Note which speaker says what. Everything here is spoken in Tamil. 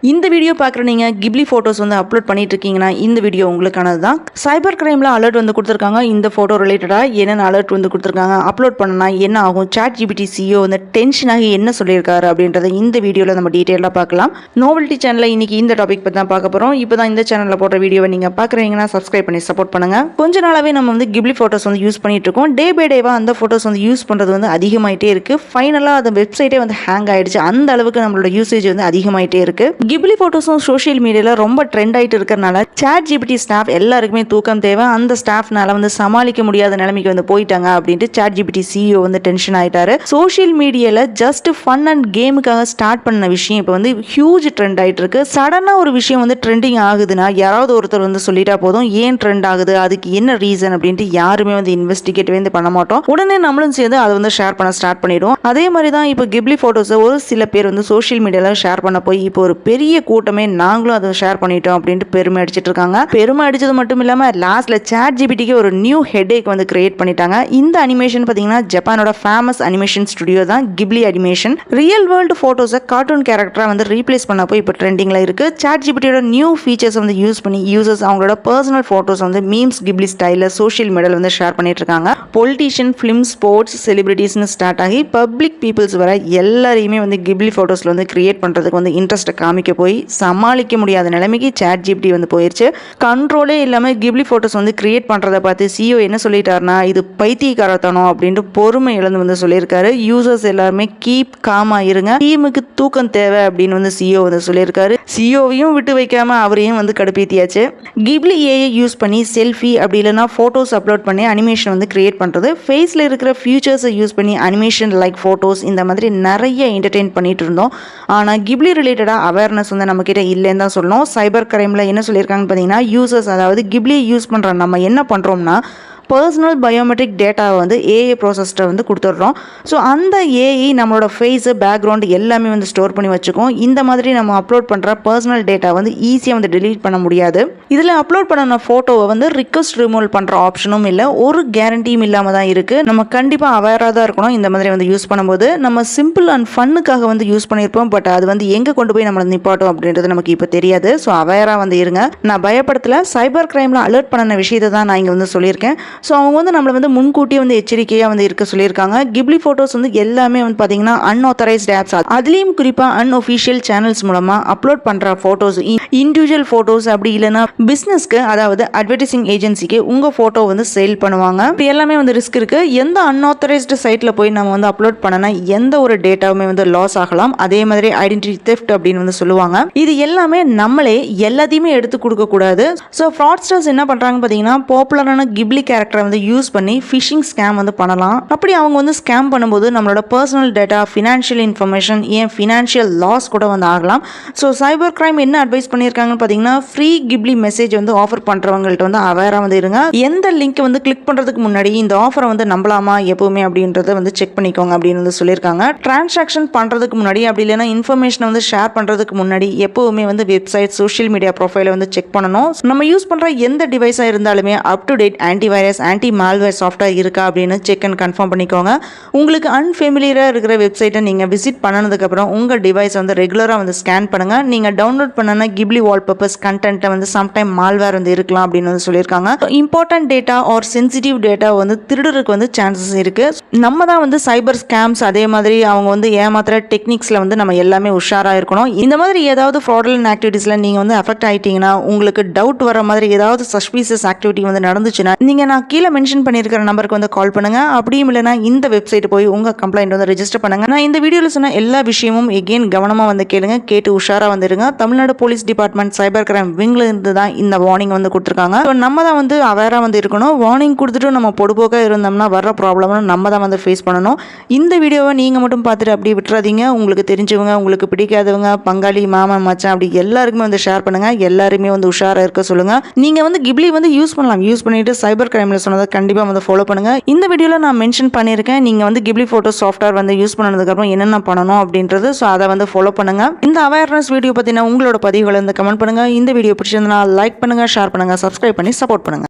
Speaker 1: இந்த வீடியோ பார்க்குற நீங்கள் கிப்லி ஃபோட்டோஸ் வந்து அப்லோட் பண்ணிட்டு இருக்கீங்கன்னா இந்த வீடியோ உங்களுக்கானது தான். சைபர் கிரைமில் அலர்ட் வந்து கொடுத்துருக்காங்க. இந்த ஃபோட்டோ ரிலேட்டடாக என்னென்ன அலர்ட் வந்து கொடுத்துருக்காங்க, அப்லோட் பண்ணனா என்ன ஆகும், ChatGPT CEO வந்து டென்ஷனாகி என்ன சொல்லியிருக்காரு அப்படின்றத இந்த வீடியோவில் நம்ம டீட்டெயிலாக பார்க்கலாம். நோவல்ட்டி சேனலில் இன்னைக்கு இந்த டாபிக் பற்றி தான் பார்க்க போகிறோம். இப்போ தான் இந்த சேனலில் போடுற வீடியோவை நீங்கள் பார்க்குறீங்கன்னா சப்ஸ்கிரைப் பண்ணி சப்போர்ட் பண்ணுங்கள். கொஞ்ச நாளாகவே நம்ம வந்து கிப்லி ஃபோட்டோஸ் வந்து யூஸ் பண்ணிட்டு இருக்கோம். டே பை டேவாக அந்த ஃபோட்டோஸ் வந்து யூஸ் பண்ணுறது வந்து அதிகமாகிட்டே இருக்குது. ஃபைனலாக அந்த வெப்சைட்டே வந்து ஹேங் ஆகிடுச்சு. அந்த அளவுக்கு நம்மளோட யூசேஜ் வந்து அதிகமாகிட்டே இருக்குது. கிப்லி ஃபோட்டோஸும் சோஷியல் மீடியாவில் ரொம்ப ட்ரெண்ட் ஆகிட்டு இருக்கிறனால ChatGPT ஸ்டாஃப் எல்லாருக்குமே தூக்கம் தேவை. அந்த ஸ்டாஃப்னால வந்து சமாளிக்க முடியாத நிலைமைக்கு வந்து போயிட்டாங்க அப்படின்ட்டு ChatGPT CEO வந்து டென்ஷன் ஆகிட்டாரு. சோஷியல் மீடியாவில் ஜஸ்ட் ஃபன் அண்ட் கேமுக்காக ஸ்டார்ட் பண்ண விஷயம் இப்போ வந்து ஹியூஜ் ட்ரெண்ட் ஆகிட்டு இருக்கு. சடனாக ஒரு விஷயம் வந்து ட்ரெண்டிங் ஆகுதுன்னா யாராவது ஒருத்தர் வந்து சொல்லிட்டா போதும், ஏன் ட்ரெண்ட் ஆகுது, அதுக்கு என்ன ரீசன் அப்படின்ட்டு யாருமே வந்து இன்வெஸ்டிகேட் வந்து பண்ண மாட்டோம். உடனே நம்மளும் சேர்ந்து அதை வந்து ஷேர் பண்ண ஸ்டார்ட் பண்ணிடுவோம். அதே மாதிரி தான் இப்போ கிப்லி ஃபோட்டோஸை ஒரு சில பேர் வந்து சோஷியல் மீடியாவில் ஷேர் பண்ண போய் இப்போ ஒரு பெரிய கூட்டமே நாங்களும் அதை ஷேர் பண்ணிட்டோம் அப்படின்ட்டு பெருமை அடிச்சிட்டு இருக்காங்க. பெருமை அடிச்சது மட்டும் இல்லாமல் லாஸ்ட்ல ChatGPTக்கு ஒரு நியூ ஹெட்டேக் வந்து கிரியேட் பண்ணிட்டாங்க. இந்த அனிமேஷன் பார்த்தீங்கன்னா ஜப்பானோட ஃபேமஸ் அனிமேஷன் ஸ்டுடியோ தான் கிப்லி அனிமேஷன். ரியல் வேர்ல்டு ஃபோட்டோஸை கார்ட்டூன் கேரக்டராக வந்து ரீப்ளேஸ் பண்ண போய் இப்போ ட்ரெண்டிங்கில் இருக்கு. ChatGPTயோட நியூ ஃபீச்சர்ஸ் வந்து யூஸ் பண்ணி யூசர்ஸ் அவங்களோட பர்சனல் ஃபோட்டோஸ் வந்து மீம்ஸ் கிப்லி ஸ்டைலில் சோஷியல் மீடியாவில் வந்து ஷேர் பண்ணிட்டு இருக்காங்க. பொலிட்டீஷியன், ஃபிலிம், ஸ்போர்ட்ஸ், செலிபிரிட்டிஸ்னு ஸ்டார்ட் ஆகி பப்ளிக் பீப்புள்ஸ் வர எல்லாரையுமே வந்து கிப்லி ஃபோட்டோஸில் வந்து கிரியேட் பண்ணுறதுக்கு வந்து இன்ட்ரெஸ்ட்டை காமிக்க போய் சமாளிக்க முடியாத நிலைமைக்கு ChatGPT வந்து போயிடுச்சு. கண்ட்ரோலே இல்லாமல் கிப்லி ஃபோட்டோஸ் வந்து கிரியேட் பண்ணுறதை பார்த்து CEO என்ன சொல்லிட்டாருன்னா, இது பைத்தியக்காரத்தனம் அப்படின்ட்டு பொறுமை இழந்து வந்து சொல்லியிருக்காரு. யூசர்ஸ் எல்லாருமே கீப் காமா இருங்க, டீமுக்கு தூக்கம் தேவை அப்படின்னு வந்து CEO வந்து சொல்லியிருக்காரு. CEOவையும் விட்டு வைக்காம அவரையும் வந்து கடுப்பேத்தியாச்சு. கிப்லி AI யூஸ் பண்ணி செல்ஃபி அப்படி இல்லைனா ஃபோட்டோஸ் அப்லோட் பண்ணி அனிமேஷன் வந்து கிரியேட் பண்ணுறது, ஃபேஸில் இருக்கிற ஃபியூச்சர்ஸை யூஸ் பண்ணி அனிமேஷன் லைக் ஃபோட்டோஸ் இந்த மாதிரி நிறைய என்டர்டெயின் பண்ணிட்டு இருந்தோம். ஆனால் கிப்லி ரிலேட்டடாக அவேர்னஸ் வந்து நம்மக்கிட்ட இல்லைன்னு தான் சொல்லணும். சைபர் கிரைமில் என்ன சொல்லியிருக்காங்கன்னு பார்த்தீங்கன்னா, யூசர்ஸ் அதாவது கிப்லி யூஸ் பண்ணுற நம்ம என்ன பண்ணுறோம்னா, பர்சனல் பயோமெட்ரிக் டேட்டாவை வந்து ஏஐ ப்ராசஸ்ட்டை வந்து கொடுத்துட்றோம். ஸோ அந்த ஏஐ நம்மளோட ஃபேஸு, பேக்ரவுண்டு எல்லாமே வந்து ஸ்டோர் பண்ணி வச்சுக்கோம். இந்த மாதிரி நம்ம அப்லோட் பண்ணுற பர்சனல் டேட்டா வந்து ஈஸியாக வந்து டெலீட் பண்ண முடியாது. இதில் அப்லோட் பண்ண ஃபோட்டோவை வந்து ரிக்வஸ்ட் ரிமூவல் பண்ணுற ஆப்ஷனும் இல்லை, ஒரு கேரண்டியும் இல்லாமல் தான் இருக்குது. நம்ம கண்டிப்பாக அவேராக தான் இருக்கணும். இந்த மாதிரி வந்து யூஸ் பண்ணும்போது நம்ம சிம்பிள் அண்ட் ஃபன்னுக்காக வந்து யூஸ் பண்ணியிருப்போம். பட் அது வந்து எங்கே கொண்டு போய் நம்மளை நிப்பாட்டும் அப்படின்றது நமக்கு இப்போ தெரியாது. ஸோ அவேராக வந்து இருங்க. நான் பயப்படத்தில் சைபர் கிரைமில் அலர்ட் பண்ண விஷயத்தை தான் நான் இங்கே வந்து சொல்லியிருக்கேன். ஸோ அவங்க வந்து நம்மளை வந்து முன்கூட்டியே வந்து எச்சரிக்கையாக வந்து இருக்க சொல்லியிருக்காங்க. கிப்லி ஃபோட்டோஸ் வந்து எல்லாமே வந்து பார்த்தீங்கன்னா அன்ஆத்தரைஸ்டு ஆப்ஸ், அதுலேயும் குறிப்பாக அன்ஒஃபிஷியல் சேனல்ஸ் மூலமாக அப்லோட் பண்ணுற ஃபோட்டோஸ், இண்டிவிஜுவல் ஃபோட்டோஸ் அப்படி இல்லைன்னா பிஸ்னஸ்க்கு அதாவது அட்வர்டைசிங் ஏஜென்சிக்கு உங்கள் ஃபோட்டோ வந்து சேல் பண்ணுவாங்க. இப்போ எல்லாமே வந்து ரிஸ்க் இருக்குது. எந்த அன்ஆத்தரைஸ்டு சைட்டில் போய் நம்ம வந்து அப்லோட் பண்ணனா எந்த ஒரு டேட்டாவுமே வந்து லாஸ் ஆகலாம். அதே மாதிரி ஐடென்டிட்டி தெஃப்ட் அப்படின்னு வந்து சொல்லுவாங்க. இது எல்லாமே நம்மளே எல்லாத்தையுமே எடுத்து கொடுக்கக்கூடாது. ஸோ ஃப்ராட்ஸ்டர்ஸ் என்ன பண்ணுறாங்க பார்த்தீங்கன்னா, பாப்புலரான கிப்லி கேரக்டர் வந்து யூஸ் பண்ணி ஃபிஷிங் ஸ்கேம் வந்து பண்ணலாம். அப்படி அவங்க வந்து ஸ்கேம் பண்ணும்போது நம்மளோட பர்சனல் டேட்டா, ஃபினான்ஷியல் இன்ஃபர்மேஷன், ஏன் ஃபினான்ஷியல் லாஸ் கூட வந்து ஆகலாம். ஸோ சைபர் கிரைம் என்ன அட்வைஸ் பண்ணியிருக்காங்கன்னு பார்த்தீங்கன்னா, ஃப்ரீ கிப்லி மெசேஜ் வந்து ஆஃபர் பண்ணுறவங்கள்ட்ட வந்து அவேராக வந்து இருங்க. எந்த லிங்க் வந்து கிளிக் பண்ணுறதுக்கு முன்னாடி இந்த ஆஃபரை வந்து நம்பலாமா எப்பவுமே அப்படின்றத வந்து செக் பண்ணிக்கோங்க அப்படின்னு வந்து சொல்லியிருக்காங்க. டிரான்சாக்ஷன் பண்ணுறதுக்கு முன்னாடி அப்படி இல்லைன்னா இன்ஃபர்மேஷனை வந்து ஷேர் பண்ணுறதுக்கு முன்னாடி எப்பவுமே வந்து வெப்சைட், சோஷியல் மீடியா ப்ரொஃபைலை வந்து செக் பண்ணணும். நம்ம யூஸ் பண்ணுற எந்த டிவைஸாக இருந்தாலுமே up to date antivirus, anti malware software இருக்கா அப்படின்னு செக் அண்ட் கன்ஃபார்ம் பண்ணிக்கோங்க. உங்களுக்கு அன்ஃபெமிலியராக இருக்கிற வெப்சைட்டை நீங்கள் விசிட் பண்ணதுக்கப்புறம் உங்கள் டிவைஸ் வந்து ரெகுலராக வந்து ஸ்கேன் பண்ணுங்கள். நீங்கள் டவுன்லோட் பண்ணனா கிப்லி வால்பேப்பர்ஸ் கண்டென்ட்டை வந்து சம்டைம் மால்வேர் வந்து இருக்கலாம் அப்படின்னு வந்து சொல்லியிருக்காங்க. Important data R sensitive data வந்து திருடுறதுக்கு வந்து சான்சஸ் இருக்குது. நம்ம தான் வந்து சைபர் ஸ்கேம்ஸ் அதே மாதிரி அவங்க வந்து ஏமாத்துற டெக்னிக்ஸில் வந்து நம்ம எல்லாமே உஷாராக இருக்கணும். இந்த மாதிரி ஏதாவது ஃப்ராடலன்ட் ஆக்டிவிட்டீஸில் நீங்கள் வந்து அஃபெக்ட் ஆகிட்டீங்கன்னா, உங்களுக்கு டவுட் வர மாதிரி ஏதாவது சஸ்பீசியஸ் ஆக்டிவிட்டி வந்து நடந்துச்சுன்னா நீங்கள் நான் கீழே மென்ஷன் பண்ணியிருக்கிற நம்பருக்கு வந்து கால் பண்ணுங்க. அப்படியும் இல்லைனா இந்த வெப்சைட் போய் உங்க கம்ப்ளைண்ட் வந்து ரெஜிஸ்டர் பண்ணுங்க. நான் இந்த வீடியோவில் சொன்ன எல்லா விஷயமும் எகெயின் கவனமாக வந்து கேளுங்க, கேட்டு உஷாராக வந்துருங்க. Tamil Nadu police department cyber crime விங்ல இருந்து தான் இந்த வார்னிங் வந்து கொடுத்துருக்காங்க. ஸோ நம்ம தான் வந்து அவேராக வந்து இருக்கணும். வார்னிங் கொடுத்துட்டு நம்ம பொடுபோக்காக இருந்தோம்னா வர்ற ப்ராப்ளம் நம்ம தான் வந்து ஃபேஸ் பண்ணணும். இந்த வீடியோவை நீங்கள் மட்டும் பார்த்துட்டு அப்படியே விட்டுறாதீங்க. உங்களுக்கு தெரிஞ்சவங்க, உங்களுக்கு பிடிக்காதவங்க, பங்காளி, மாமன், மச்சான் அப்படி எல்லாருக்குமே வந்து ஷேர் பண்ணுங்க. எல்லாருமே வந்து உஷாராக இருக்க சொல்லுங்க. நீங்கள் வந்து கிப்லி வந்து யூஸ் பண்ணலாம். யூஸ் பண்ணிட்டு சைபர் கிரைமில் சொன்னதை கண்டிப்பாக வந்து ஃபாலோ பண்ணுங்க. இந்த வீடியோவில் நான் மென்ஷன் பண்ணியிருக்கேன். நீங்கள் வந்து கிப்லி ஃபோட்டோ சாஃப்ட்வேர் வந்து யூஸ் பண்ணதுக்கப்புறம் என்னென்ன பண்ணணும் அப்படின்றது. ஸோ அதை வந்து ஃபாலோ பண்ணுங்க. இந்த அவேர்னஸ் வீடியோ பற்றின உங்களோட பதிவுகளை வந்து கமெண்ட் பண்ணுங்க. இந்த வீடியோ பிடிச்சிருந்தா லைக் பண்ணுங்க, ஷேர் பண்ணுங்க, சப்ஸ்கிரைப் பண்ணி சப்போர்ட் பண்ணுங்க.